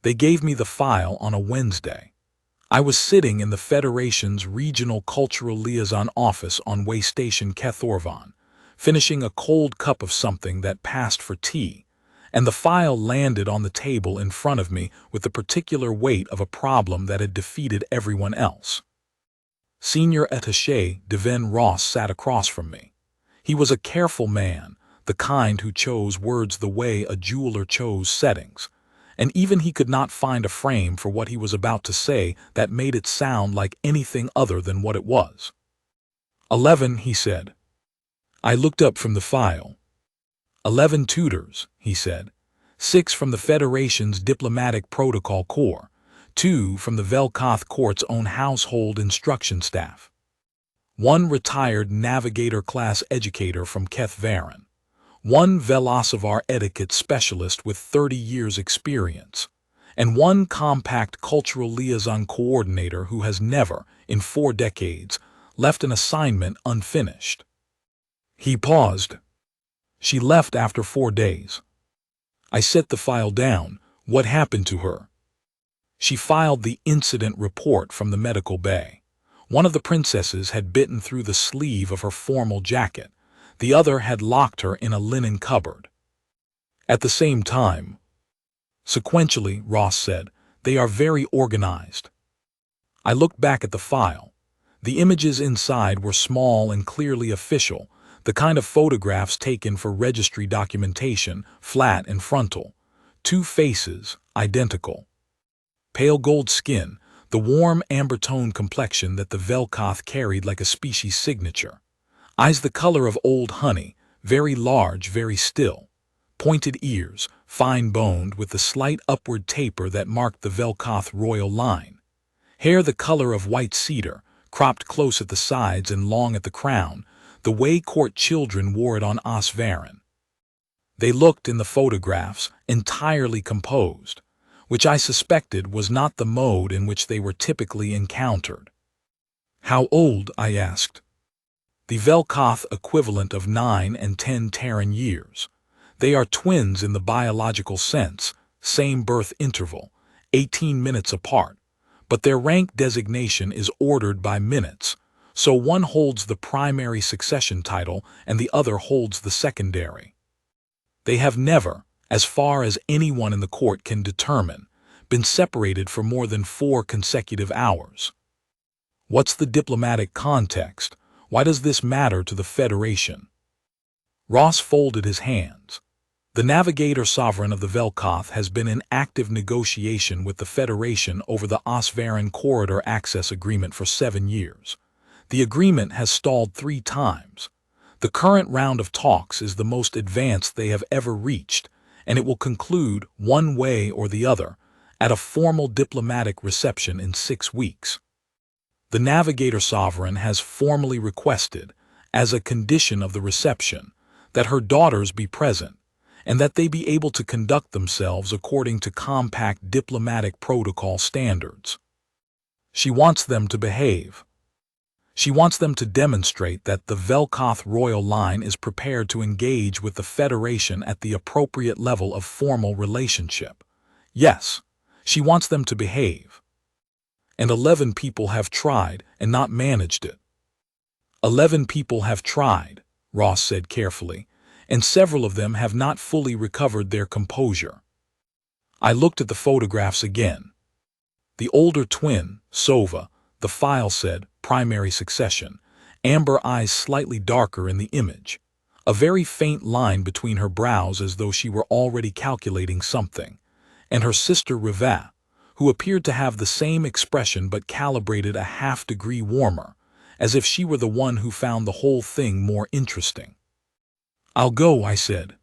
They gave me the file on a Wednesday. I was sitting in the Federation's Regional Cultural Liaison office on Way Station Kethorvan, finishing a cold cup of something that passed for tea, and the file landed on the table in front of me with the particular weight of a problem that had defeated everyone else. Senior Attaché Devin Ross sat across from me. He was a careful man, the kind who chose words the way a jeweler chose settings, and even he could not find a frame for what he was about to say that made it sound like anything other than what it was. 11, he said. I looked up from the file. 11 tutors, he said. 6 from the Federation's Diplomatic Protocol Corps, 2 from the Velkoth Court's own household instruction staff. 1 retired navigator-class educator from Kethvaran. 1 Velocivar etiquette specialist with 30 years' experience, and 1 compact cultural liaison coordinator who has never, in 4 decades, left an assignment unfinished. He paused. She left after 4 days. I set the file down. What happened to her? She filed the incident report from the medical bay. One of the princesses had bitten through the sleeve of her formal jacket. The other had locked her in a linen cupboard. At the same time, sequentially, Ross said, they are very organized. I looked back at the file. The images inside were small and clearly official, the kind of photographs taken for registry documentation, flat and frontal. 2 faces, identical. Pale gold skin, the warm amber-tone complexion that the Velkoth carried like a species signature. Eyes the color of old honey, very large, very still. Pointed ears, fine-boned with the slight upward taper that marked the Velkoth royal line. Hair the color of white cedar, cropped close at the sides and long at the crown, the way court children wore it on Osvaran. They looked in the photographs entirely composed, which I suspected was not the mode in which they were typically encountered. How old? I asked. The Velkoth equivalent of 9 and 10 Terran years. They are twins in the biological sense, same birth interval, 18 minutes apart, but their rank designation is ordered by minutes, so one holds the primary succession title and the other holds the secondary. They have never, as far as anyone in the court can determine, been separated for more than 4 consecutive hours. What's the diplomatic context? Why does this matter to the Federation? Ross folded his hands. The navigator sovereign of the Velkoth has been in active negotiation with the Federation over the Osvaran Corridor Access Agreement for 7 years. The agreement has stalled 3 times. The current round of talks is the most advanced they have ever reached, and it will conclude, one way or the other, at a formal diplomatic reception in 6 weeks. The navigator sovereign has formally requested, as a condition of the reception, that her daughters be present, and that they be able to conduct themselves according to compact diplomatic protocol standards. She wants them to behave. She wants them to demonstrate that the Velkoth royal line is prepared to engage with the Federation at the appropriate level of formal relationship. Yes, she wants them to behave. And 11 people have tried and not managed it. 11 people have tried, Ross said carefully, and several of them have not fully recovered their composure. I looked at the photographs again. The older twin, Sova, the file said, primary succession, amber eyes slightly darker in the image, a very faint line between her brows as though she were already calculating something, and her sister Riva, who appeared to have the same expression but calibrated a half-degree warmer, as if she were the one who found the whole thing more interesting. I'll go, I said.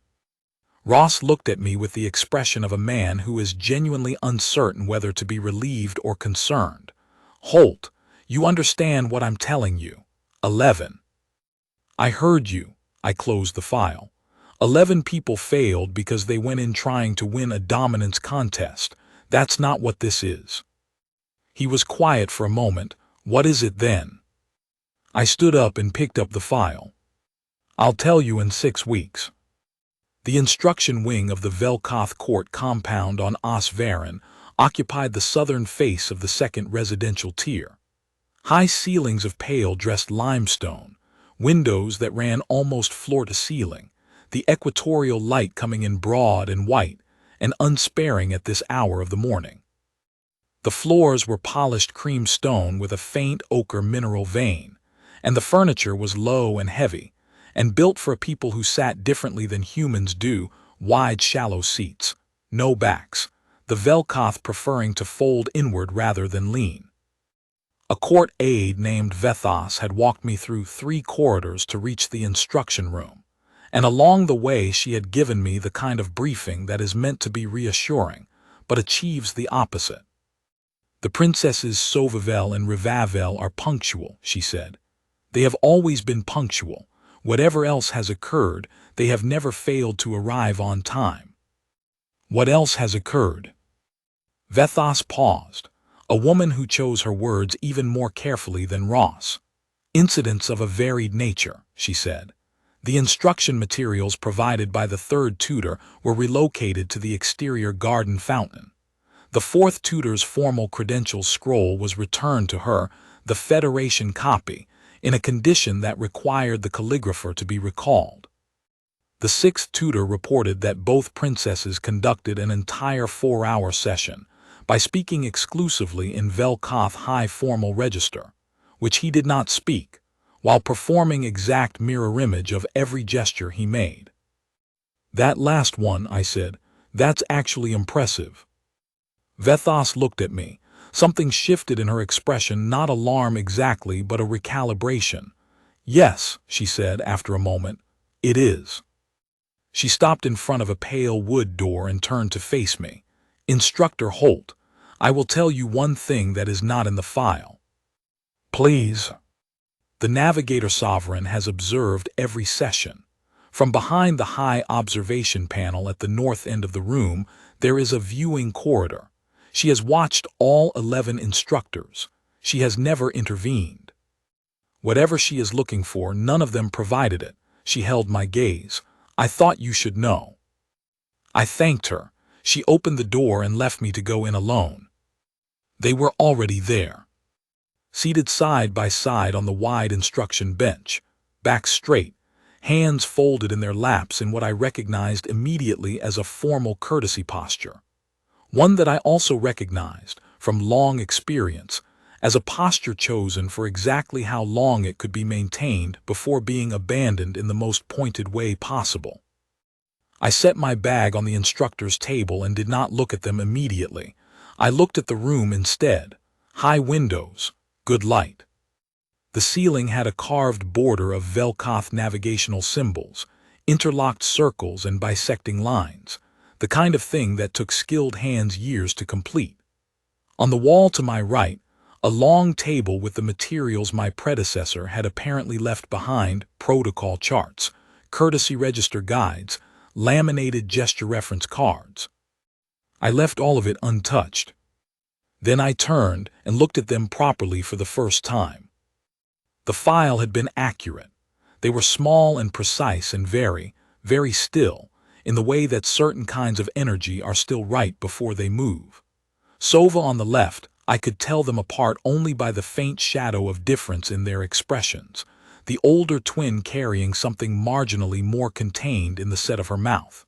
Ross looked at me with the expression of a man who is genuinely uncertain whether to be relieved or concerned. Holt, you understand what I'm telling you. 11. I heard you. I closed the file. 11 people failed because they went in trying to win a dominance contest. That's not what this is. He was quiet for a moment. What is it then? I stood up and picked up the file. I'll tell you in 6 weeks. The instruction wing of the Velkoth Court compound on Osvaran, occupied the southern face of the second residential tier. High ceilings of pale dressed limestone, windows that ran almost floor to ceiling, the equatorial light coming in broad and white and unsparing at this hour of the morning. The floors were polished cream stone with a faint ochre mineral vein, and the furniture was low and heavy, and built for a people who sat differently than humans do, wide shallow seats, no backs, the velcoth preferring to fold inward rather than lean. A court aide named Vethos had walked me through 3 corridors to reach the instruction room, and along the way she had given me the kind of briefing that is meant to be reassuring, but achieves the opposite. The princesses Sovavel and Rivavel are punctual, she said. They have always been punctual. Whatever else has occurred, they have never failed to arrive on time. What else has occurred? Vethos paused, a woman who chose her words even more carefully than Ross. Incidents of a varied nature, she said. The instruction materials provided by the 3rd tutor were relocated to the exterior garden fountain. The 4th tutor's formal credentials scroll was returned to her, the Federation copy, in a condition that required the calligrapher to be recalled. The 6th tutor reported that both princesses conducted an entire 4-hour session by speaking exclusively in Velcoth High Formal Register, which he did not speak, while performing exact mirror image of every gesture he made. That last one, I said, that's actually impressive. Vethos looked at me. Something shifted in her expression, not alarm exactly, but a recalibration. Yes, she said after a moment, it is. She stopped in front of a pale wood door and turned to face me. Instructor Holt, I will tell you one thing that is not in the file. Please. The Navigator Sovereign has observed every session. From behind the high observation panel at the north end of the room, there is a viewing corridor. She has watched all 11 instructors. She has never intervened. Whatever she is looking for, none of them provided it. She held my gaze. I thought you should know. I thanked her. She opened the door and left me to go in alone. They were already there. Seated side by side on the wide instruction bench, back straight, hands folded in their laps in what I recognized immediately as a formal courtesy posture. One that I also recognized, from long experience, as a posture chosen for exactly how long it could be maintained before being abandoned in the most pointed way possible. I set my bag on the instructor's table and did not look at them immediately. I looked at the room instead. High windows, good light. The ceiling had a carved border of Velcoth navigational symbols, interlocked circles and bisecting lines, the kind of thing that took skilled hands years to complete. On the wall to my right, a long table with the materials my predecessor had apparently left behind, protocol charts, courtesy register guides, laminated gesture reference cards. I left all of it untouched. Then I turned and looked at them properly for the first time. The file had been accurate. They were small and precise and very, very still, in the way that certain kinds of energy are still right before they move. Sova on the left, I could tell them apart only by the faint shadow of difference in their expressions, the older twin carrying something marginally more contained in the set of her mouth.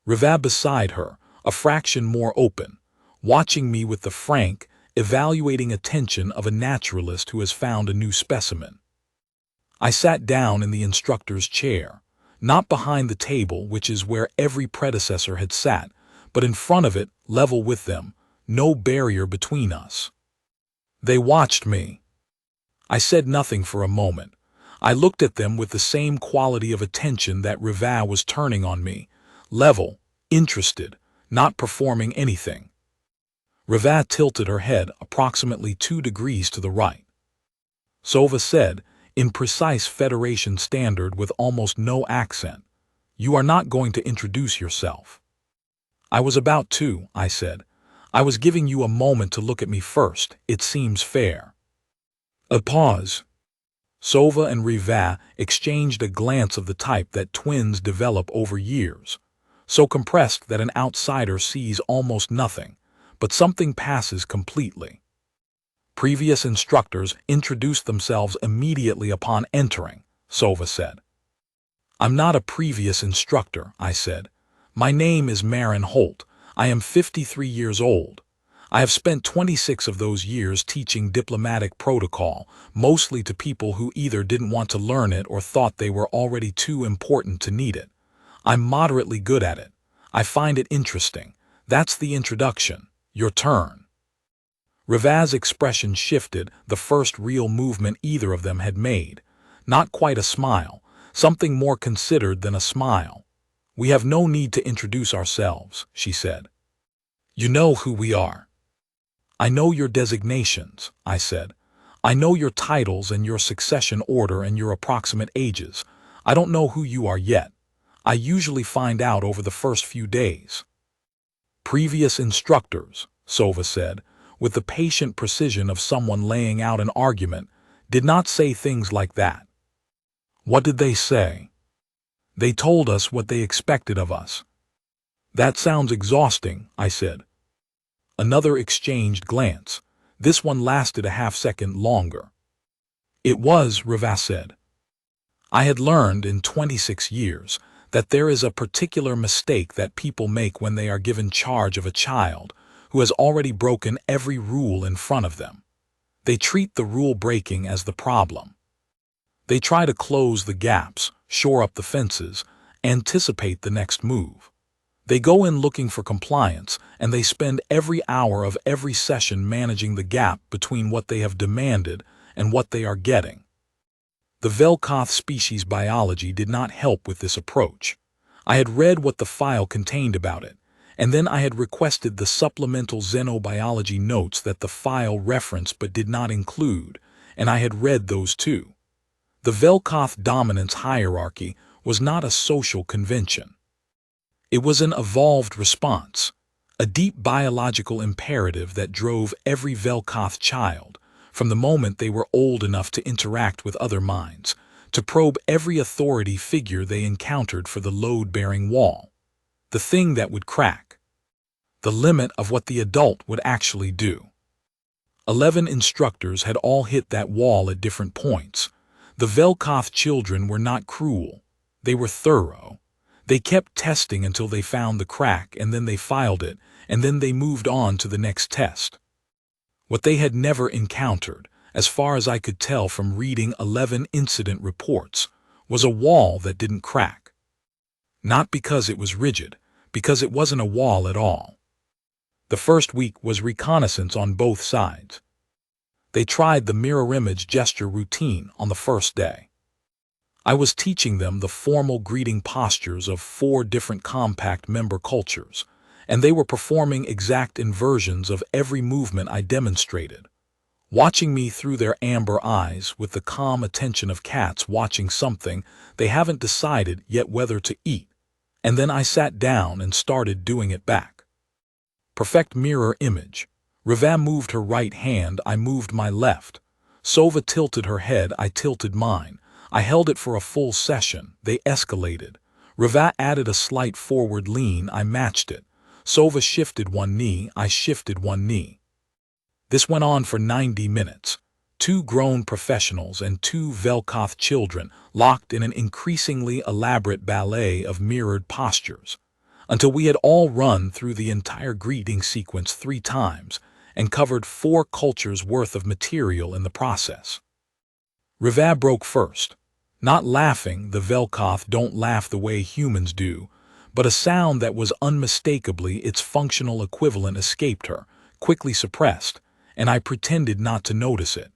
Riva beside her, a fraction more open, watching me with the frank, evaluating attention of a naturalist who has found a new specimen. I sat down in the instructor's chair, not behind the table, which is where every predecessor had sat, but in front of it, level with them, no barrier between us. They watched me. I said nothing for a moment. I looked at them with the same quality of attention that Riva was turning on me, level, interested, not performing anything. Riva tilted her head approximately 2 degrees to the right. Sova said, in precise Federation standard with almost no accent, "You are not going to introduce yourself." "I was about to," I said. "I was giving you a moment to look at me first. It seems fair." A pause. Sova and Riva exchanged a glance of the type that twins develop over years, so compressed that an outsider sees almost nothing, but something passes completely. Previous instructors introduced themselves immediately upon entering, Sova said. I'm not a previous instructor, I said. My name is Marin Holt. I am 53 years old. I have spent 26 of those years teaching diplomatic protocol, mostly to people who either didn't want to learn it or thought they were already too important to need it. I'm moderately good at it. I find it interesting. That's the introduction. Your turn. Ravaz's expression shifted, the first real movement either of them had made. Not quite a smile, something more considered than a smile. We have no need to introduce ourselves, she said. You know who we are. I know your designations, I said. I know your titles and your succession order and your approximate ages. I don't know who you are yet. I usually find out over the first few days. Previous instructors, Sova said, with the patient precision of someone laying out an argument, did not say things like that. What did they say? They told us what they expected of us. That sounds exhausting, I said. Another exchanged glance. This one lasted a half-second longer. It was, Ravaz said. I had learned in 26 years that there is a particular mistake that people make when they are given charge of a child who has already broken every rule in front of them. They treat the rule breaking as the problem. They try to close the gaps, shore up the fences, anticipate the next move. They go in looking for compliance, and they spend every hour of every session managing the gap between what they have demanded and what they are getting. The Velkoth species biology did not help with this approach. I had read what the file contained about it, and then I had requested the supplemental xenobiology notes that the file referenced but did not include, and I had read those too. The Velkoth dominance hierarchy was not a social convention. It was an evolved response, a deep biological imperative that drove every Velkoth child, from the moment they were old enough to interact with other minds, to probe every authority figure they encountered for the load-bearing wall, the thing that would crack, the limit of what the adult would actually do. 11 instructors had all hit that wall at different points. The Velkoth children were not cruel. They were thorough. They kept testing until they found the crack, and then they filed it, and then they moved on to the next test. What they had never encountered, as far as I could tell from reading 11 incident reports, was a wall that didn't crack. Not because it was rigid, because it wasn't a wall at all. The first week was reconnaissance on both sides. They tried the mirror image gesture routine on the first day. I was teaching them the formal greeting postures of 4 different compact member cultures, and they were performing exact inversions of every movement I demonstrated, watching me through their amber eyes with the calm attention of cats watching something they haven't decided yet whether to eat, and then I sat down and started doing it back. Perfect mirror image. Ravaz moved her right hand, I moved my left. Sova tilted her head, I tilted mine. I held it for a full session. They escalated. Ravaz added a slight forward lean, I matched it. Sova shifted one knee, I shifted one knee. This went on for 90 minutes. 2 grown professionals and 2 Velkoth children locked in an increasingly elaborate ballet of mirrored postures, until we had all run through the entire greeting sequence 3 times and covered 4 cultures worth of material in the process. Ravaz broke first. Not laughing, the Velkoth don't laugh the way humans do, but a sound that was unmistakably its functional equivalent escaped her, quickly suppressed, and I pretended not to notice it.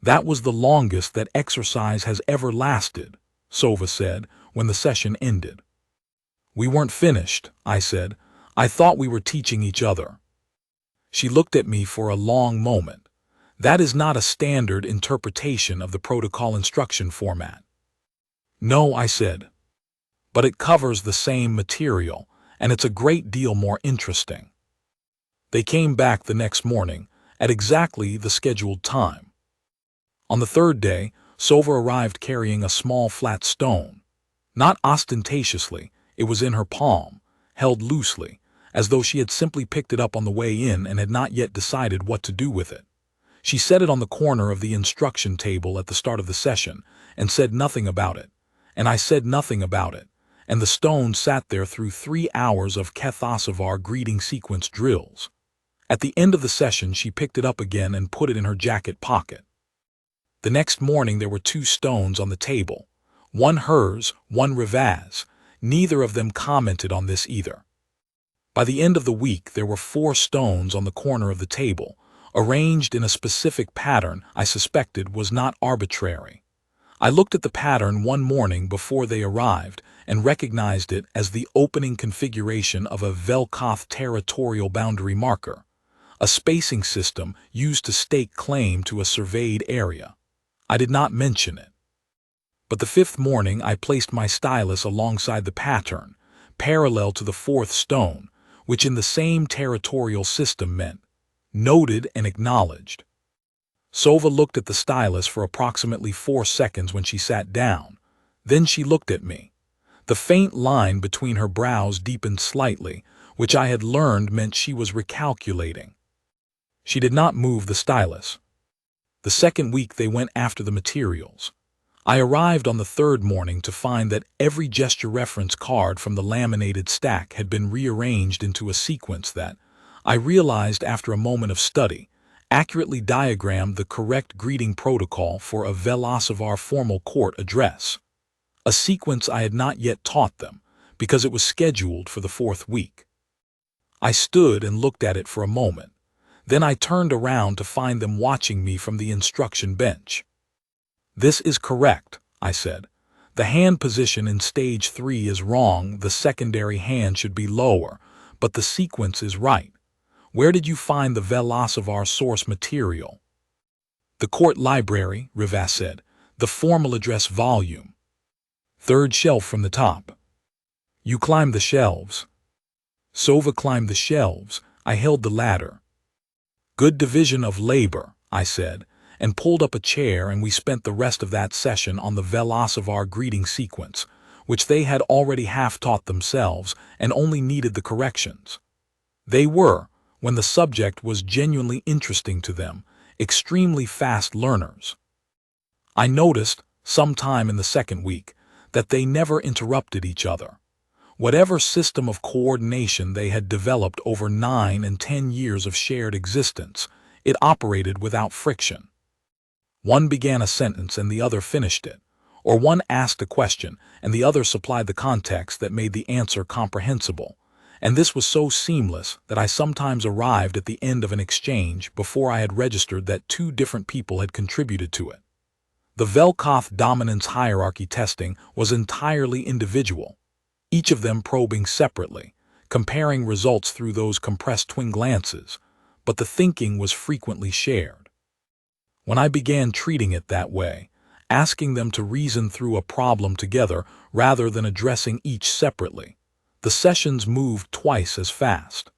That was the longest that exercise has ever lasted, Sova said when the session ended. We weren't finished, I said. I thought we were teaching each other. She looked at me for a long moment. That is not a standard interpretation of the protocol instruction format. No, I said. But it covers the same material, and it's a great deal more interesting. They came back the next morning, at exactly the scheduled time. On the 3rd day, Sova arrived carrying a small flat stone. Not ostentatiously, it was in her palm, held loosely, as though she had simply picked it up on the way in and had not yet decided what to do with it. She set it on the corner of the instruction table at the start of the session and said nothing about it. And I said nothing about it. And the stone sat there through 3 hours of Kethosavar greeting sequence drills. At the end of the session, she picked it up again and put it in her jacket pocket. The next morning there were 2 stones on the table. One hers, one Rivaz. Neither of them commented on this either. By the end of the week there were 4 stones on the corner of the table, arranged in a specific pattern I suspected was not arbitrary. I looked at the pattern one morning before they arrived and recognized it as the opening configuration of a Velkoth territorial boundary marker, a spacing system used to stake claim to a surveyed area. I did not mention it. But the 5th morning I placed my stylus alongside the pattern, parallel to the 4th stone, which in the same territorial system meant noted and acknowledged. Sova looked at the stylus for approximately 4 seconds when she sat down. Then she looked at me. The faint line between her brows deepened slightly, which I had learned meant she was recalculating. She did not move the stylus. The 2nd week they went after the materials. I arrived on the 3rd morning to find that every gesture reference card from the laminated stack had been rearranged into a sequence that, I realized after a moment of study, accurately diagrammed the correct greeting protocol for a Velkoth formal court address. A sequence I had not yet taught them, because it was scheduled for the 4th week. I stood and looked at it for a moment. Then I turned around to find them watching me from the instruction bench. "This is correct," I said. "The hand position in stage 3 is wrong, the secondary hand should be lower, but the sequence is right. Where did you find the Velkoth source material?" "The court library," Rivaz said. "The formal address volume. 3rd shelf from the top." "You climbed the shelves." Sova climbed the shelves. I held the ladder. "Good division of labor," I said, and pulled up a chair, and we spent the rest of that session on the Velkoth greeting sequence, which they had already half-taught themselves and only needed the corrections. They were, when the subject was genuinely interesting to them, extremely fast learners. I noticed, sometime in the 2nd week, that they never interrupted each other. Whatever system of coordination they had developed over 9 and 10 years of shared existence, it operated without friction. One began a sentence and the other finished it, or one asked a question and the other supplied the context that made the answer comprehensible, and this was so seamless that I sometimes arrived at the end of an exchange before I had registered that 2 different people had contributed to it. The Velkoth dominance hierarchy testing was entirely individual, each of them probing separately, comparing results through those compressed twin glances, but the thinking was frequently shared. When I began treating it that way, asking them to reason through a problem together rather than addressing each separately, the sessions moved twice as fast.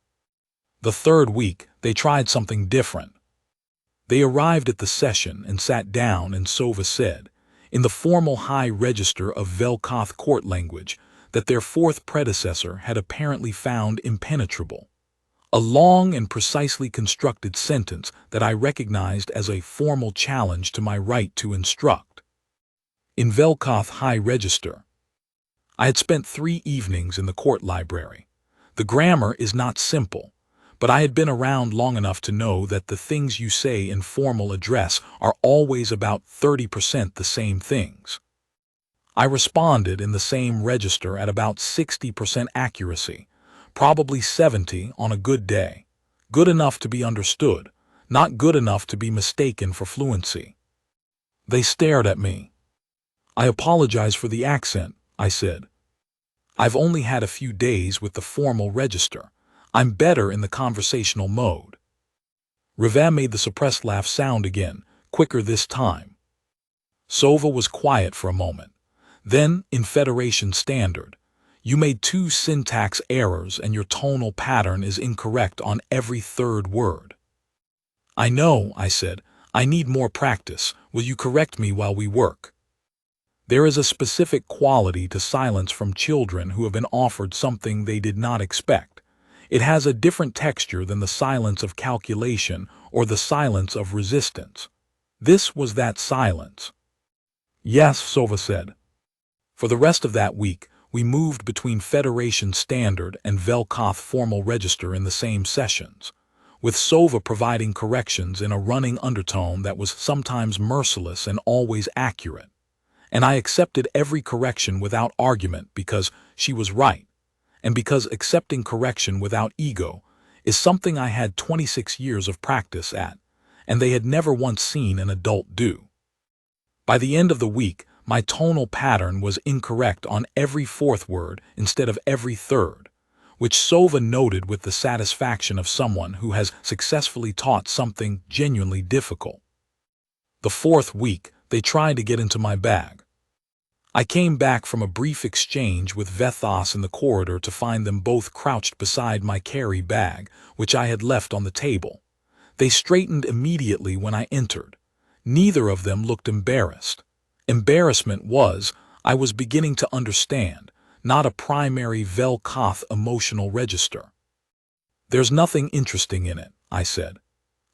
The 3rd week, they tried something different. They arrived at the session and sat down, and Sova said, in the formal high register of Velkoth court language, that their 4th predecessor had apparently found impenetrable. A long and precisely constructed sentence that I recognized as a formal challenge to my right to instruct. In Velkoth High Register, I had spent 3 evenings in the court library. The grammar is not simple, but I had been around long enough to know that the things you say in formal address are always about 30% the same things. I responded in the same register at about 60% accuracy, probably 70% on a good day. Good enough to be understood, not good enough to be mistaken for fluency. They stared at me. "I apologize for the accent," I said. "I've only had a few days with the formal register. I'm better in the conversational mode." Rivaz made the suppressed laugh sound again, quicker this time. Sova was quiet for a moment. Then, in Federation Standard, you made 2 syntax errors and your tonal pattern is incorrect on every 3rd word. "I know," I said. "I need more practice. Will you correct me while we work?" There is a specific quality to silence from children who have been offered something they did not expect. It has a different texture than the silence of calculation or the silence of resistance. This was that silence. Yes, Sova said. For the rest of that week, we moved between Federation Standard and Velkoth Formal Register in the same sessions, with Sova providing corrections in a running undertone that was sometimes merciless and always accurate. And I accepted every correction without argument because she was right, and because accepting correction without ego is something I had 26 years of practice at, and they had never once seen an adult do. By the end of the week, my tonal pattern was incorrect on every fourth word instead of every third, which Sova noted with the satisfaction of someone who has successfully taught something genuinely difficult. The fourth week, they tried to get into my bag. I came back from a brief exchange with Vethos in the corridor to find them both crouched beside my carry bag, which I had left on the table. They straightened immediately when I entered. Neither of them looked embarrassed. Embarrassment was, I was beginning to understand, not a primary Velkoth emotional register. There's nothing interesting in it, I said.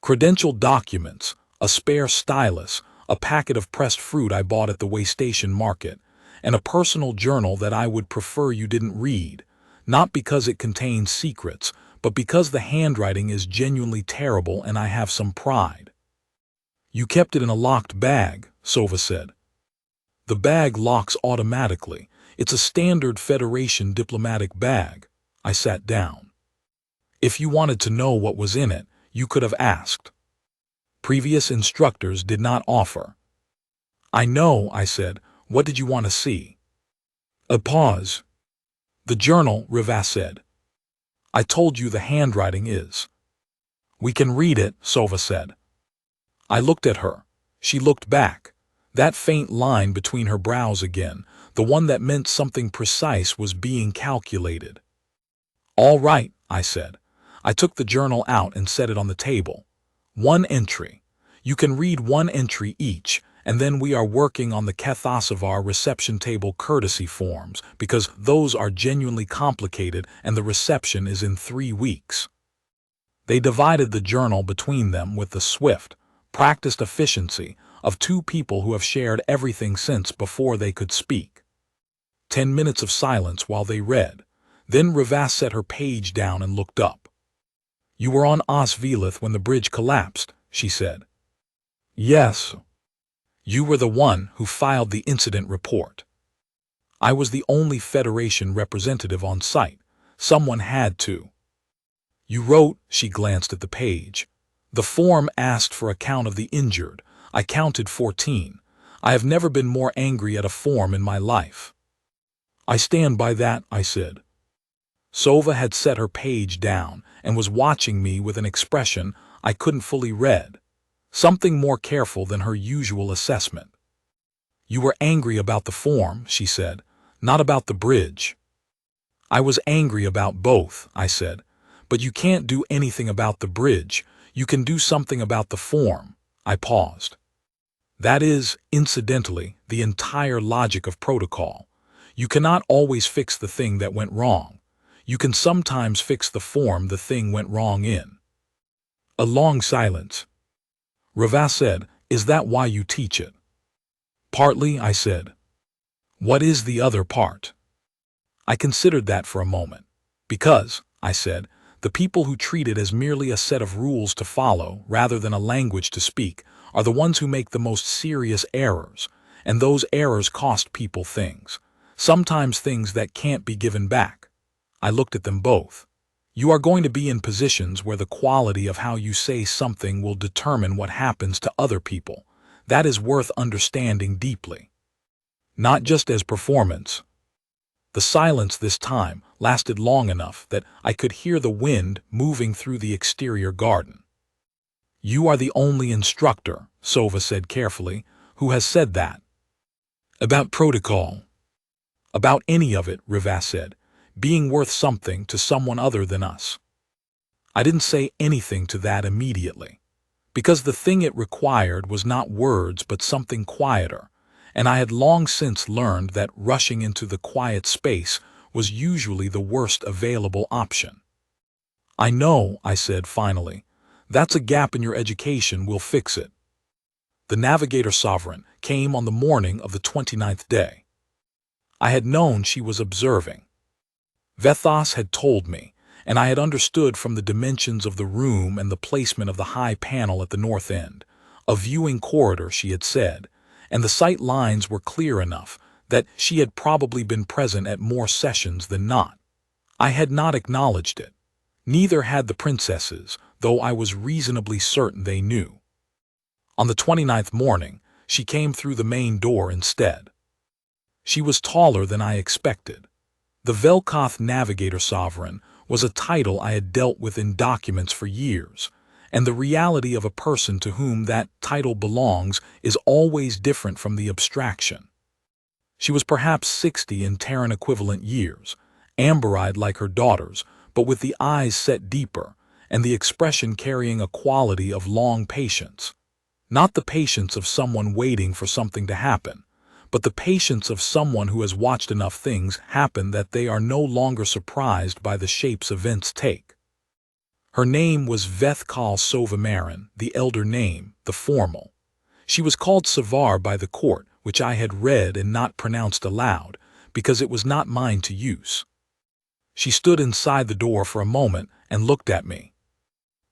Credential documents, a spare stylus, a packet of pressed fruit I bought at the Waystation Market, and a personal journal that I would prefer you didn't read, not because it contains secrets, but because the handwriting is genuinely terrible and I have some pride. You kept it in a locked bag, Sova said. The bag locks automatically. It's a standard Federation diplomatic bag. I sat down. If you wanted to know what was in it, you could have asked. Previous instructors did not offer. I know, I said. What did you want to see? A pause. The journal, Rivas said. I told you the handwriting is. We can read it, Sova said. I looked at her. She looked back. That faint line between her brows again, the one that meant something precise was being calculated. All right, I said. I took the journal out and set it on the table. One entry. You can read one entry each, and then we are working on the Kethosavar reception table courtesy forms, because those are genuinely complicated and the reception is in 3 weeks. They divided the journal between them with the swift, practiced efficiency of 2 people who have shared everything since before they could speak. 10 minutes of silence while they read. Then Rivas set her page down and looked up. You were on Osvelith when the bridge collapsed, she said. Yes. You were the one who filed the incident report. I was the only Federation representative on site. Someone had to. You wrote, she glanced at the page. The form asked for a count of the injured. I counted 14. I have never been more angry at a form in my life. I stand by that, I said. Sova had set her page down and was watching me with an expression I couldn't fully read. Something more careful than her usual assessment. You were angry about the form, she said, not about the bridge. I was angry about both, I said, but you can't do anything about the bridge. You can do something about the form. I paused. That is, incidentally, the entire logic of protocol. You cannot always fix the thing that went wrong. You can sometimes fix the form the thing went wrong in. A long silence. Rivas said, Is that why you teach it? Partly, I said. What is the other part? I considered that for a moment. Because, I said, the people who treat it as merely a set of rules to follow rather than a language to speak are the ones who make the most serious errors, and those errors cost people things, sometimes things that can't be given back. I looked at them both. You are going to be in positions where the quality of how you say something will determine what happens to other people. That is worth understanding deeply. Not just as performance. The silence this time lasted long enough that I could hear the wind moving through the exterior garden. You are the only instructor, Sova said carefully, who has said that. About protocol. About any of it, Rivas said, being worth something to someone other than us. I didn't say anything to that immediately, because the thing it required was not words but something quieter, and I had long since learned that rushing into the quiet space was usually the worst available option. I know, I said finally. That's a gap in your education, we'll fix it. The navigator sovereign came on the morning of the 29th day. I had known she was observing. Vethos had told me, and I had understood from the dimensions of the room and the placement of the high panel at the north end. A viewing corridor, she had said, and the sight lines were clear enough that she had probably been present at more sessions than not. I had not acknowledged it. Neither had the princesses, though I was reasonably certain they knew. On the 29th morning, she came through the main door instead. She was taller than I expected. The Velkoth Navigator Sovereign was a title I had dealt with in documents for years, and the reality of a person to whom that title belongs is always different from the abstraction. She was perhaps 60 in Terran equivalent years, amber-eyed like her daughters, but with the eyes set deeper, and the expression carrying a quality of long patience. Not the patience of someone waiting for something to happen, but the patience of someone who has watched enough things happen that they are no longer surprised by the shapes events take. Her name was Vethkal Sovamarin, the elder name, the formal. She was called Savar by the court, which I had read and not pronounced aloud, because it was not mine to use. She stood inside the door for a moment and looked at me.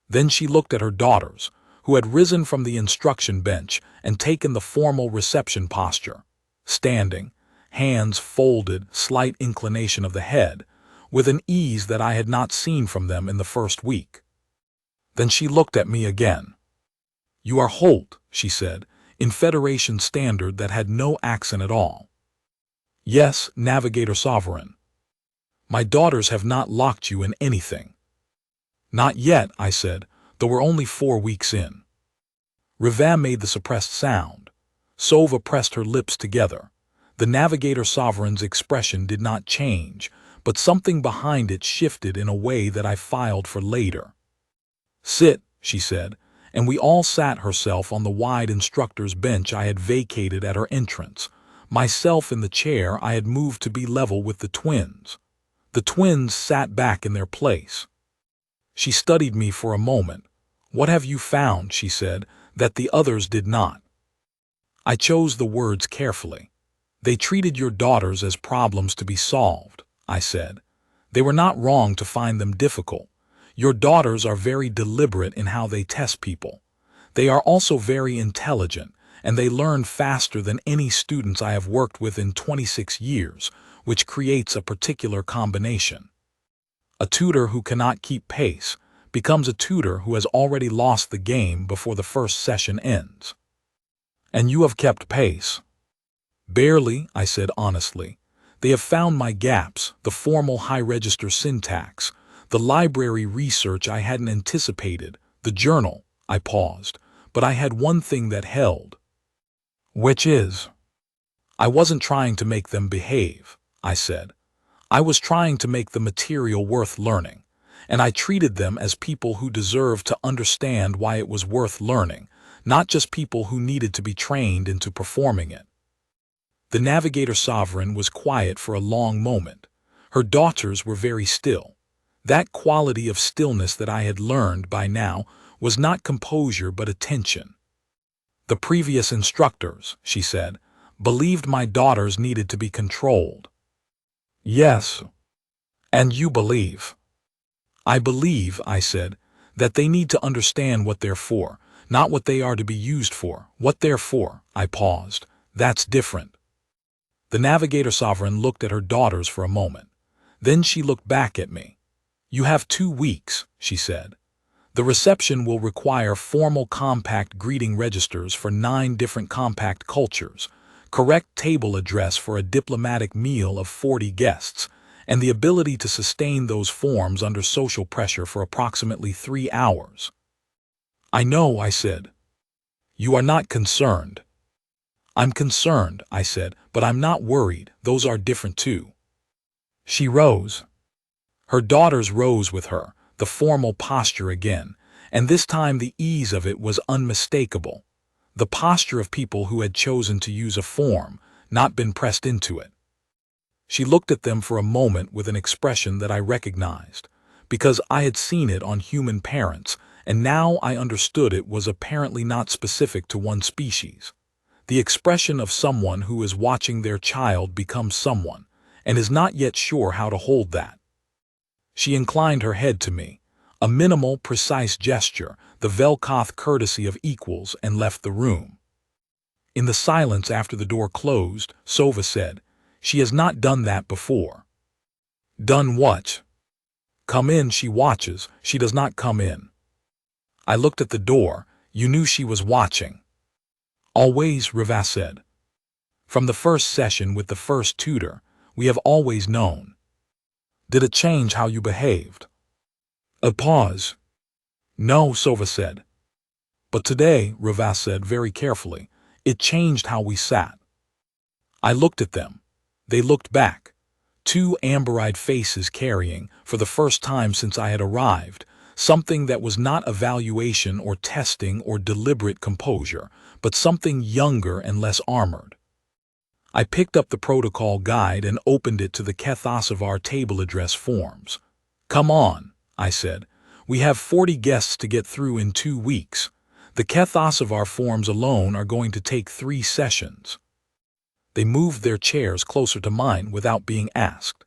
Then she looked at her daughters, who had risen from the instruction bench and taken the formal reception posture, standing, hands folded, slight inclination of the head, with an ease that I had not seen from them in the first week. Then she looked at me again. "You are Holt," she said, in Federation standard that had no accent at all. "Yes, Navigator Sovereign." "My daughters have not locked you in anything." "Not yet," I said, though we're only 4 weeks in. Rivam made the suppressed sound. Sova pressed her lips together. The Navigator Sovereign's expression did not change, but something behind it shifted in a way that I filed for later. "Sit," she said, and we all sat herself on the wide instructor's bench I had vacated at her entrance. Myself in the chair I had moved to be level with the twins. The twins sat back in their place. She studied me for a moment. "What have you found," she said, "that the others did not?" I chose the words carefully. "They treated your daughters as problems to be solved," I said. "They were not wrong to find them difficult. Your daughters are very deliberate in how they test people. They are also very intelligent, and they learn faster than any students I have worked with in 26 years, which creates a particular combination. A tutor who cannot keep pace becomes a tutor who has already lost the game before the first session ends." "And you have kept pace." "Barely," I said honestly. "They have found my gaps, the formal high-register syntax, the library research I hadn't anticipated, the journal." I paused, but I had one thing that held. "Which is?" "I wasn't trying to make them behave," I said. "I was trying to make the material worth learning, and I treated them as people who deserved to understand why it was worth learning, not just people who needed to be trained into performing it." The Navigator Sovereign was quiet for a long moment. Her daughters were very still. That quality of stillness that I had learned by now was not composure but attention. "The previous instructors," she said, "believed my daughters needed to be controlled." "Yes. And you believe?" "I believe," I said, "that they need to understand what they're for, not what they are to be used for. What they're for," I paused, "that's different." The Navigator Sovereign looked at her daughters for a moment. Then she looked back at me. "You have 2 weeks," she said. "The reception will require formal compact greeting registers for 9 different compact cultures, correct table address for a diplomatic meal of 40 guests, and the ability to sustain those forms under social pressure for approximately 3 hours. "I know," I said. "You are not concerned." "I'm concerned," I said, "but I'm not worried. Those are different too." She rose. Her daughters rose with her, the formal posture again, and this time the ease of it was unmistakable. The posture of people who had chosen to use a form, not been pressed into it. She looked at them for a moment with an expression that I recognized, because I had seen it on human parents, and now I understood it was apparently not specific to one species. The expression of someone who is watching their child become someone, and is not yet sure how to hold that. She inclined her head to me, a minimal, precise gesture, the Velkoth courtesy of equals, and left the room. In the silence after the door closed, Sova said, "She has not done that before." "Done what?" "Come in, she watches, she does not come in." I looked at the door. "You knew she was watching." "Always," Riva said. "From the first session with the first tutor, we have always known." "Did it change how you behaved?" A pause. "No," Sova said. "But today," Riva said very carefully, "it changed how we sat." I looked at them. They looked back. Two amber-eyed faces carrying, for the first time since I had arrived, something that was not evaluation or testing or deliberate composure, but something younger and less armored. I picked up the protocol guide and opened it to the Kethosavar table address forms. "Come on," I said. "We have 40 guests to get through in 2 weeks. The Kethosavar forms alone are going to take 3 sessions." They moved their chairs closer to mine without being asked.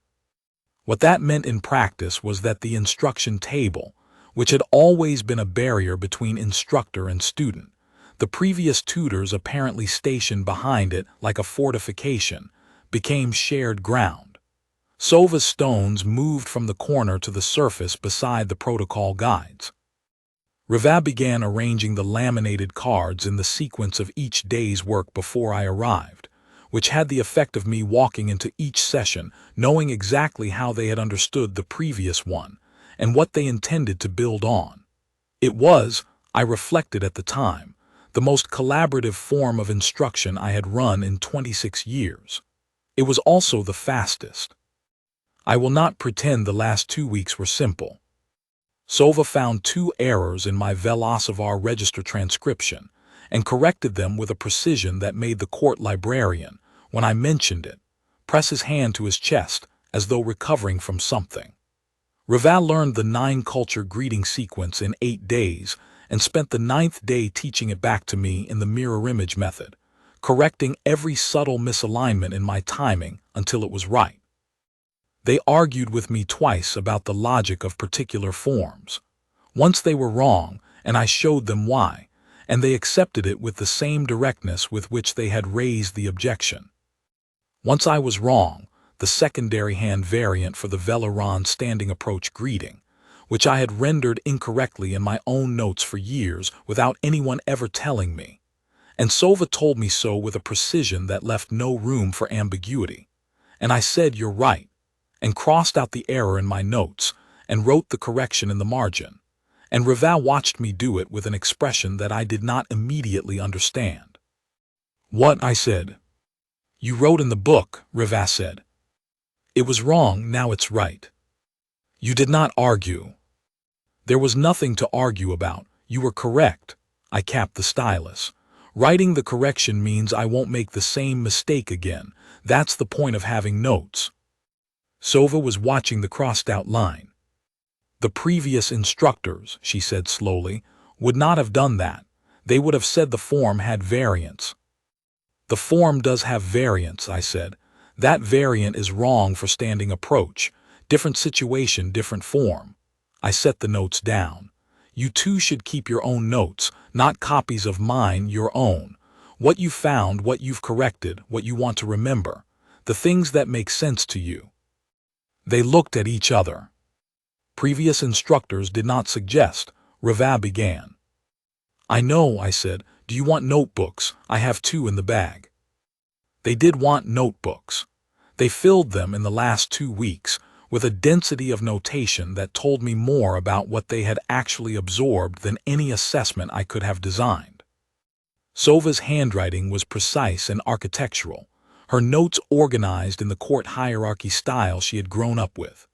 What that meant in practice was that the instruction table, which had always been a barrier between instructor and student, the previous tutors apparently stationed behind it like a fortification, became shared ground. Sova's stones moved from the corner to the surface beside the protocol guides. Riva began arranging the laminated cards in the sequence of each day's work before I arrived, which had the effect of me walking into each session knowing exactly how they had understood the previous one and what they intended to build on. It was, I reflected at the time, the most collaborative form of instruction I had run in 26 years. It was also the fastest. I will not pretend the last 2 weeks were simple. Sova found 2 errors in my Velkoth register transcription and corrected them with a precision that made the court librarian, when I mentioned it, press his hand to his chest as though recovering from something. Riva learned the 9-culture greeting sequence in 8 days and spent the 9th day teaching it back to me in the mirror image method, correcting every subtle misalignment in my timing until it was right. They argued with me twice about the logic of particular forms. Once they were wrong, and I showed them why, and they accepted it with the same directness with which they had raised the objection. Once I was wrong, the secondary hand variant for the Velaron standing approach greeting, which I had rendered incorrectly in my own notes for years without anyone ever telling me, and Sova told me so with a precision that left no room for ambiguity. And I said, "You're right," and crossed out the error in my notes and wrote the correction in the margin. And Riva watched me do it with an expression that I did not immediately understand. "What?" I said. "You wrote in the book," Riva said. "It was wrong, now it's right." "You did not argue." "There was nothing to argue about. You were correct." I capped the stylus. "Writing the correction means I won't make the same mistake again. That's the point of having notes." Sova was watching the crossed-out line. "The previous instructors," she said slowly, "would not have done that. They would have said the form had variants." "The form does have variants," I said. "That variant is wrong for standing approach. Different situation, different form." I set the notes down. "You too should keep your own notes, not copies of mine, your own. What you found, what you've corrected, what you want to remember. The things that make sense to you." They looked at each other. "Previous instructors did not suggest," Riva began. "I know," I said. "Do you want notebooks? I have 2 in the bag." They did want notebooks. They filled them in the last 2 weeks with a density of notation that told me more about what they had actually absorbed than any assessment I could have designed. Sova's handwriting was precise and architectural, her notes organized in the court hierarchy style she had grown up with.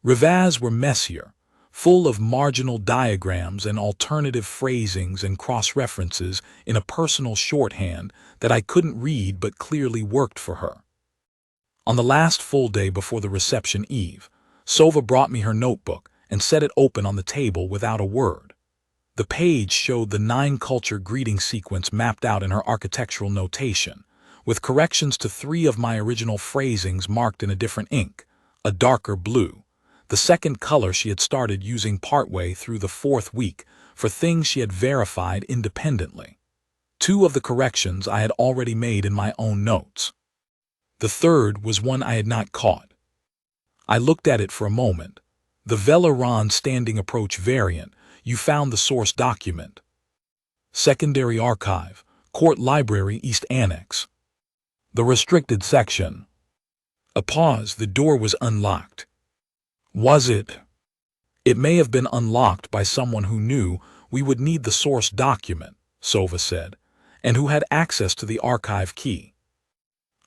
Riva's were messier, full of marginal diagrams and alternative phrasings and cross-references in a personal shorthand that I couldn't read but clearly worked for her. On the last full day before the reception eve, Sova brought me her notebook and set it open on the table without a word. The page showed the 9-culture greeting sequence mapped out in her architectural notation, with corrections to 3 of my original phrasings marked in a different ink, a darker blue, the second color she had started using partway through the 4th week for things she had verified independently. 2 of the corrections I had already made in my own notes. The third was one I had not caught. I looked at it for a moment. The Veleron standing approach variant, you found the source document. Secondary Archive, Court Library East Annex. The restricted section. A pause, the door was unlocked. Was it? It may have been unlocked by someone who knew we would need the source document, Sova said, and who had access to the archive key.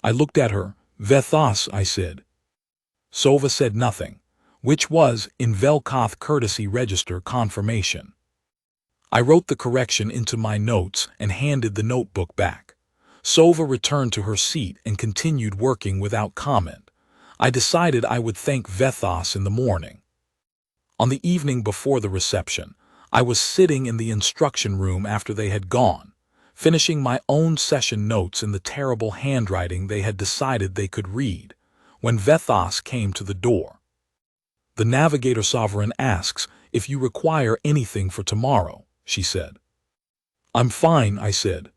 I looked at her. Vethos, I said. Sova said nothing, which was, in Velkoth courtesy register confirmation. I wrote the correction into my notes and handed the notebook back. Sova returned to her seat and continued working without comment. I decided I would thank Vethos in the morning. On the evening before the reception, I was sitting in the instruction room after they had gone, finishing my own session notes in the terrible handwriting they had decided they could read, when Vethos came to the door. The Navigator Sovereign asks if you require anything for tomorrow, she said. I'm fine, I said.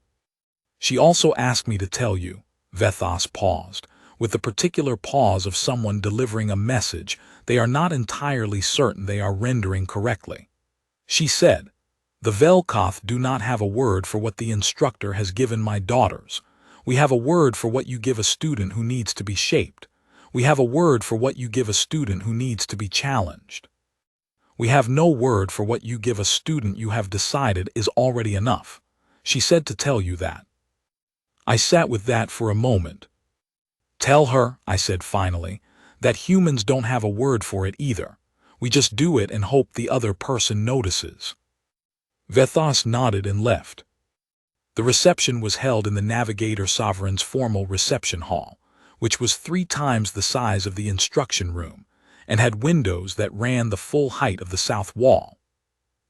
She also asked me to tell you, Vethos paused, with the particular pause of someone delivering a message they are not entirely certain they are rendering correctly. She said, the Velkoth do not have a word for what the instructor has given my daughters. We have a word for what you give a student who needs to be shaped. We have a word for what you give a student who needs to be challenged. We have no word for what you give a student you have decided is already enough. She said to tell you that. I sat with that for a moment. Tell her, I said finally, that humans don't have a word for it either. We just do it and hope the other person notices. Vethos nodded and left. The reception was held in the Navigator Sovereign's formal reception hall, which was 3 times the size of the instruction room, and had windows that ran the full height of the south wall.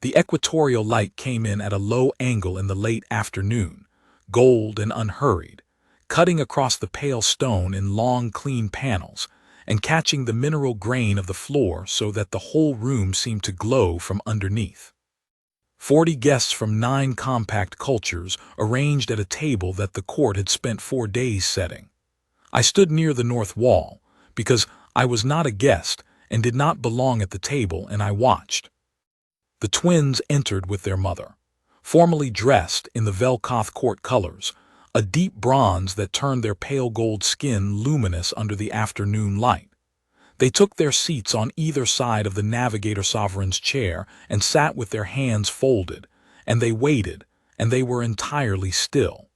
The equatorial light came in at a low angle in the late afternoon, gold and unhurried, cutting across the pale stone in long, clean panels, and catching the mineral grain of the floor so that the whole room seemed to glow from underneath. 40 guests from 9 compact cultures arranged at a table that the court had spent 4 days setting. I stood near the north wall, because I was not a guest and did not belong at the table, and I watched. The twins entered with their mother, formally dressed in the Velkoth court colors, a deep bronze that turned their pale gold skin luminous under the afternoon light. They took their seats on either side of the Navigator Sovereign's chair and sat with their hands folded, and they waited, and they were entirely still.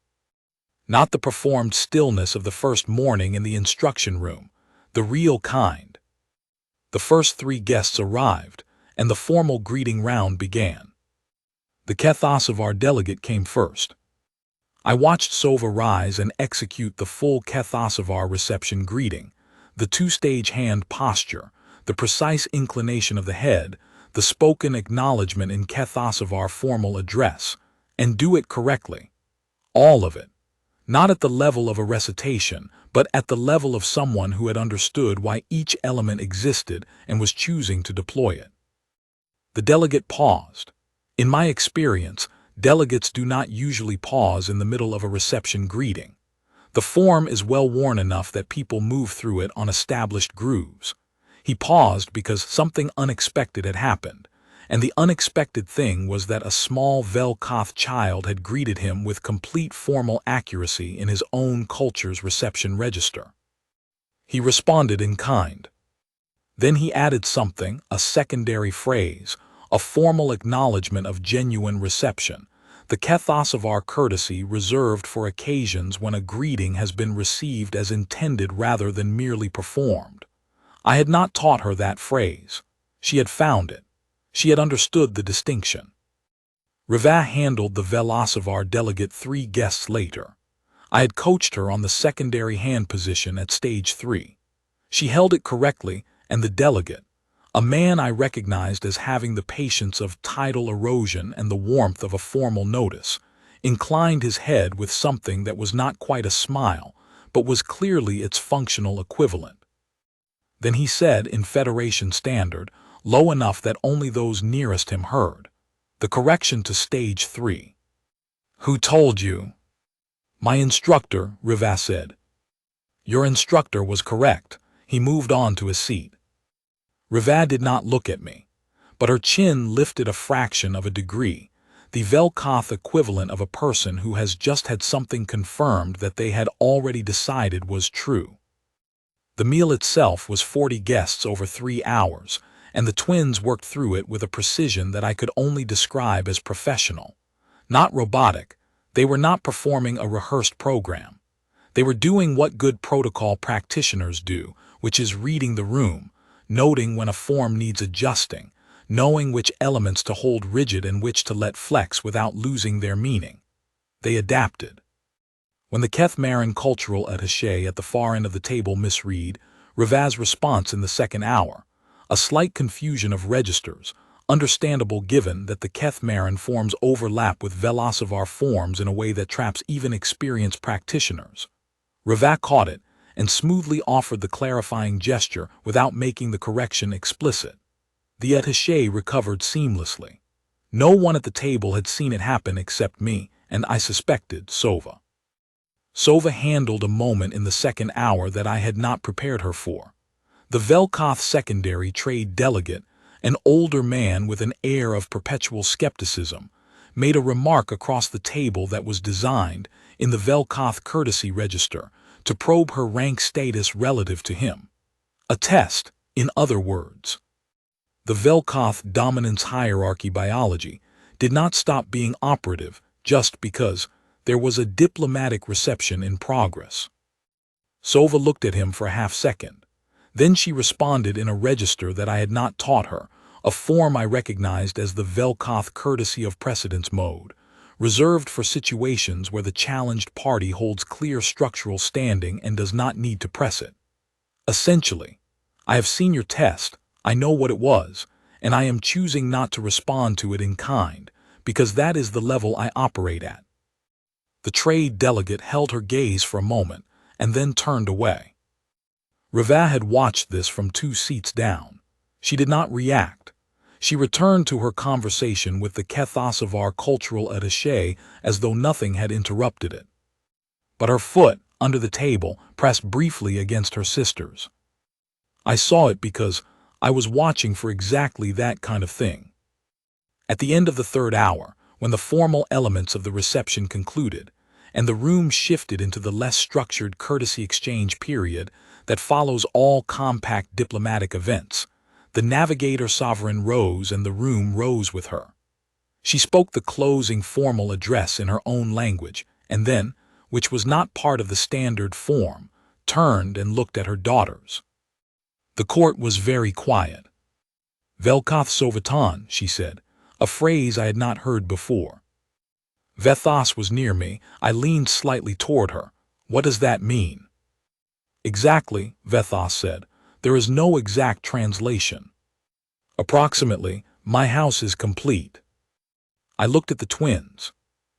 Not the performed stillness of the first morning in the instruction room, the real kind. The first 3 guests arrived, and the formal greeting round began. The Kethosovar delegate came first. I watched Sova rise and execute the full Kethosovar reception greeting, the 2-stage hand posture, the precise inclination of the head, the spoken acknowledgement in Kethosovar formal address, and do it correctly. All of it. Not at the level of a recitation, but at the level of someone who had understood why each element existed and was choosing to deploy it. The delegate paused. In my experience, delegates do not usually pause in the middle of a reception greeting. The form is well worn enough that people move through it on established grooves. He paused because something unexpected had happened, and the unexpected thing was that a small Velkoth child had greeted him with complete formal accuracy in his own culture's reception register. He responded in kind. Then he added something, a secondary phrase, a formal acknowledgement of genuine reception, the Kethosovar courtesy reserved for occasions when a greeting has been received as intended rather than merely performed. I had not taught her that phrase. She had found it. She had understood the distinction. Riva handled the Velosovar delegate 3 guests later. I had coached her on the secondary hand position at stage 3. She held it correctly, and the delegate, A man I recognized as having the patience of tidal erosion and the warmth of a formal notice, inclined his head with something that was not quite a smile, but was clearly its functional equivalent. Then he said in Federation Standard, low enough that only those nearest him heard, "The correction to stage 3. "Who told you?" "My instructor," Riva said. "Your instructor was correct." He moved on to his seat. Riva did not look at me, but her chin lifted a fraction of a degree, the Velkoth equivalent of a person who has just had something confirmed that they had already decided was true. The meal itself was 40 guests over 3 hours, and the twins worked through it with a precision that I could only describe as professional. Not robotic. They were not performing a rehearsed program. They were doing what good protocol practitioners do, which is reading the room, noting when a form needs adjusting, knowing which elements to hold rigid and which to let flex without losing their meaning. They adapted. When the Kethmaran cultural attaché at the far end of the table misread Riva's response in the second hour, a slight confusion of registers, understandable given that the Kethmaran forms overlap with Velocevar forms in a way that traps even experienced practitioners. Riva caught it and smoothly offered the clarifying gesture without making the correction explicit. The attaché recovered seamlessly. No one at the table had seen it happen except me, and I suspected Sova. Sova handled a moment in the second hour that I had not prepared her for. The Velkoth secondary trade delegate, an older man with an air of perpetual skepticism, made a remark across the table that was designed, in the Velkoth courtesy register, to probe her rank status relative to him. A test, in other words. The Velkoth dominance hierarchy biology did not stop being operative just because there was a diplomatic reception in progress. Sova looked at him for a half-second. Then she responded in a register that I had not taught her, a form I recognized as the Velkoth courtesy of precedence mode, reserved for situations where the challenged party holds clear structural standing and does not need to press it. Essentially, I have seen your test, I know what it was, and I am choosing not to respond to it in kind, because that is the level I operate at. The trade delegate held her gaze for a moment, and then turned away. Riva had watched this from 2 seats down. She did not react. She returned to her conversation with the Kethosavar cultural attaché as though nothing had interrupted it. But her foot, under the table, pressed briefly against her sister's. I saw it because I was watching for exactly that kind of thing. At the end of the third hour, when the formal elements of the reception concluded, and the room shifted into the less structured courtesy exchange period that follows all compact diplomatic events, the navigator sovereign rose and the room rose with her. She spoke the closing formal address in her own language, and then, which was not part of the standard form, turned and looked at her daughters. The court was very quiet. "Velkoth Sovatan," she said, a phrase I had not heard before. Vethos was near me. I leaned slightly toward her. "What does that mean?" "Exactly," Vethos said. "There is no exact translation. Approximately, my house is complete." I looked at the twins.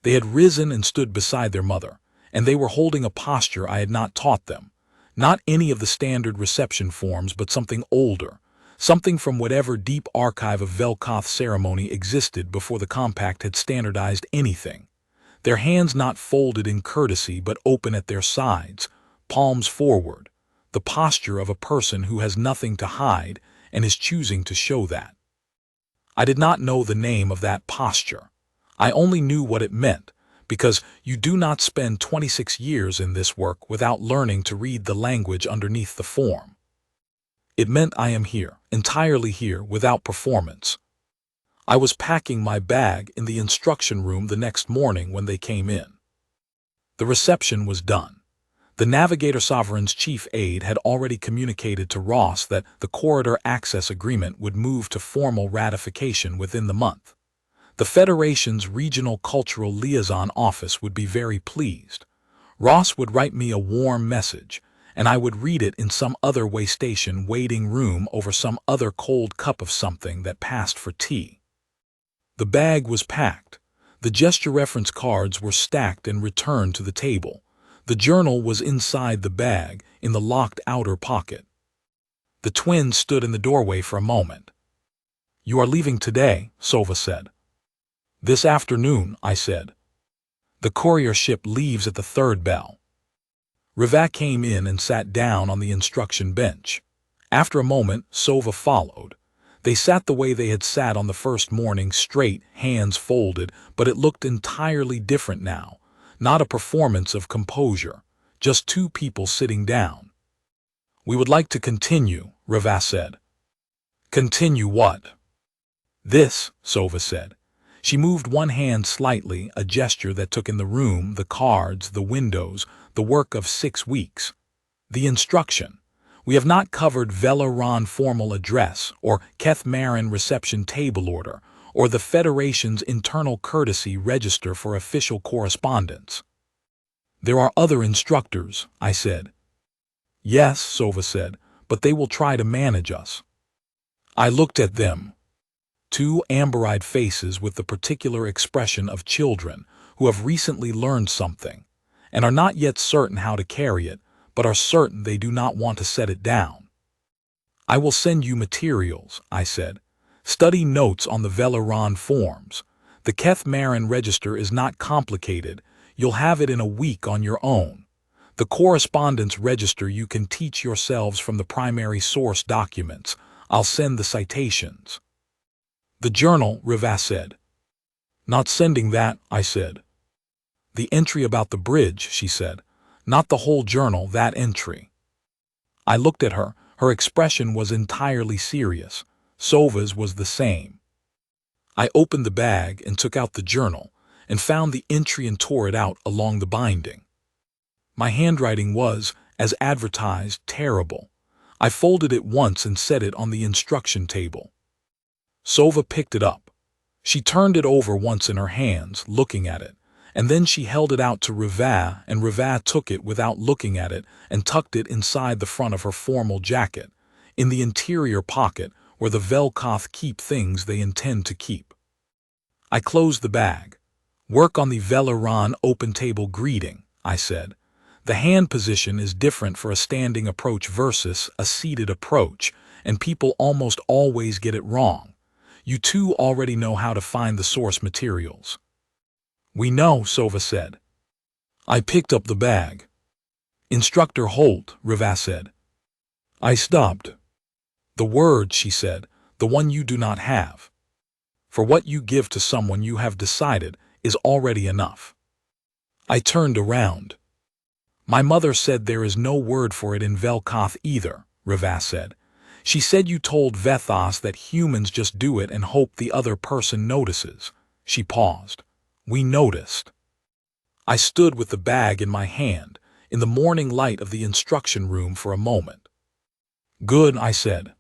They had risen and stood beside their mother, and they were holding a posture I had not taught them. Not any of the standard reception forms, but something older, something from whatever deep archive of Velkoth ceremony existed before the compact had standardized anything. Their hands not folded in courtesy but open at their sides, palms forward, the posture of a person who has nothing to hide and is choosing to show that. I did not know the name of that posture. I only knew what it meant, because you do not spend 26 years in this work without learning to read the language underneath the form. It meant I am here, entirely here, without performance. I was packing my bag in the instruction room the next morning when they came in. The reception was done. The Navigator Sovereign's chief aide had already communicated to Ross that the corridor access agreement would move to formal ratification within the month. The Federation's Regional Cultural Liaison Office would be very pleased. Ross would write me a warm message, and I would read it in some other way station waiting room over some other cold cup of something that passed for tea. The bag was packed. The gesture reference cards were stacked and returned to the table. The journal was inside the bag, in the locked outer pocket. The twins stood in the doorway for a moment. "You are leaving today," Sova said. "This afternoon," I said. "The courier ship leaves at the third bell." Rivat came in and sat down on the instruction bench. After a moment, Sova followed. They sat the way they had sat on the first morning, straight, hands folded, but it looked entirely different now. Not a performance of composure, just two people sitting down. "We would like to continue," Rivat said. "Continue what?" "This," Sova said. She moved one hand slightly, a gesture that took in the room, the cards, the windows, the work of 6 weeks. "The instruction. We have not covered Vela Ron formal address, or Keth Marin reception table order, or the Federation's internal courtesy register for official correspondence." "There are other instructors," I said. "Yes," Sova said, "but they will try to manage us." I looked at them. Two amber-eyed faces with the particular expression of children who have recently learned something, and are not yet certain how to carry it, but are certain they do not want to set it down. "I will send you materials," I said. "Study notes on the Veleron forms. The Keth Marin register is not complicated. You'll have it in a week on your own. The correspondence register you can teach yourselves from the primary source documents. I'll send the citations." "The journal," Rivat said. "Not sending that," I said. "The entry about the bridge," she said. "Not the whole journal, that entry." I looked at her. Her expression was entirely serious. Sova's was the same. I opened the bag and took out the journal, and found the entry and tore it out along the binding. My handwriting was, as advertised, terrible. I folded it once and set it on the instruction table. Sova picked it up. She turned it over once in her hands, looking at it, and then she held it out to Rivat, and Rivat took it without looking at it and tucked it inside the front of her formal jacket, in the interior pocket where the Velkoth keep things they intend to keep. I closed the bag. "Work on the Veleron open table greeting," I said. "The hand position is different for a standing approach versus a seated approach, and people almost always get it wrong. You two already know how to find the source materials." "We know," Sova said. I picked up the bag. "Instructor Holt," Rivat said. I stopped. "The word," she said, "the one you do not have. For what you give to someone you have decided is already enough." I turned around. "My mother said there is no word for it in Velkoth either," Rivat said. "She said you told Vethos that humans just do it and hope the other person notices." She paused. "We noticed." I stood with the bag in my hand, in the morning light of the instruction room for a moment. "Good," I said.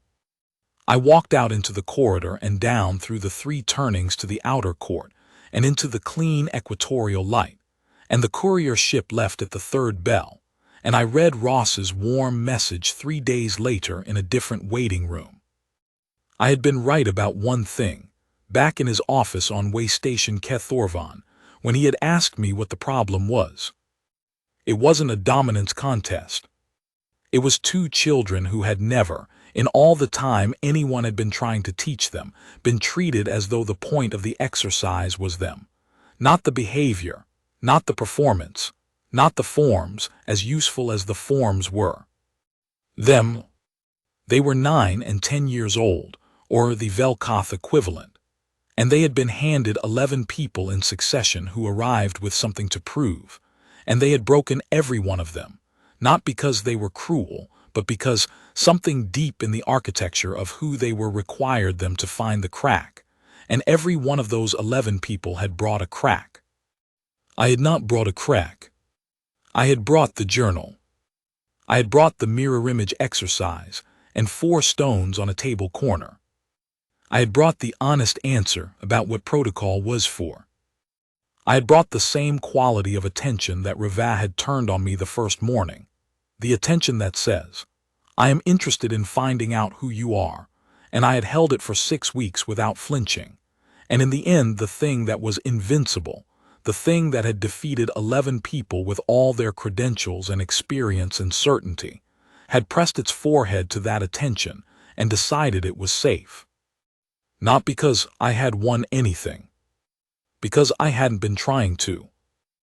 I walked out into the corridor and down through the 3 turnings to the outer court, and into the clean equatorial light, and the courier ship left at the 3rd bell, and I read Ross's warm message 3 days later in a different waiting room. I had been right about one thing, back in his office on way station Kethorvan, when he had asked me what the problem was. It wasn't a dominance contest. It was 2 children who had never, in all the time anyone had been trying to teach them, been treated as though the point of the exercise was them. Not the behavior, not the performance, not the forms, as useful as the forms were. Them. They were 9 and 10 years old, or the Velkoth equivalent, and they had been handed 11 people in succession who arrived with something to prove, and they had broken every one of them, not because they were cruel, but because something deep in the architecture of who they were required them to find the crack, and every one of those 11 people had brought a crack. I had not brought a crack. I had brought the journal. I had brought the mirror image exercise and 4 stones on a table corner. I had brought the honest answer about what protocol was for. I had brought the same quality of attention that Rivat had turned on me the first morning. The attention that says, I am interested in finding out who you are, and I had held it for 6 weeks without flinching. And in the end, the thing that was invincible, the thing that had defeated 11 people with all their credentials and experience and certainty, had pressed its forehead to that attention and decided it was safe. Not because I had won anything, because I hadn't been trying to.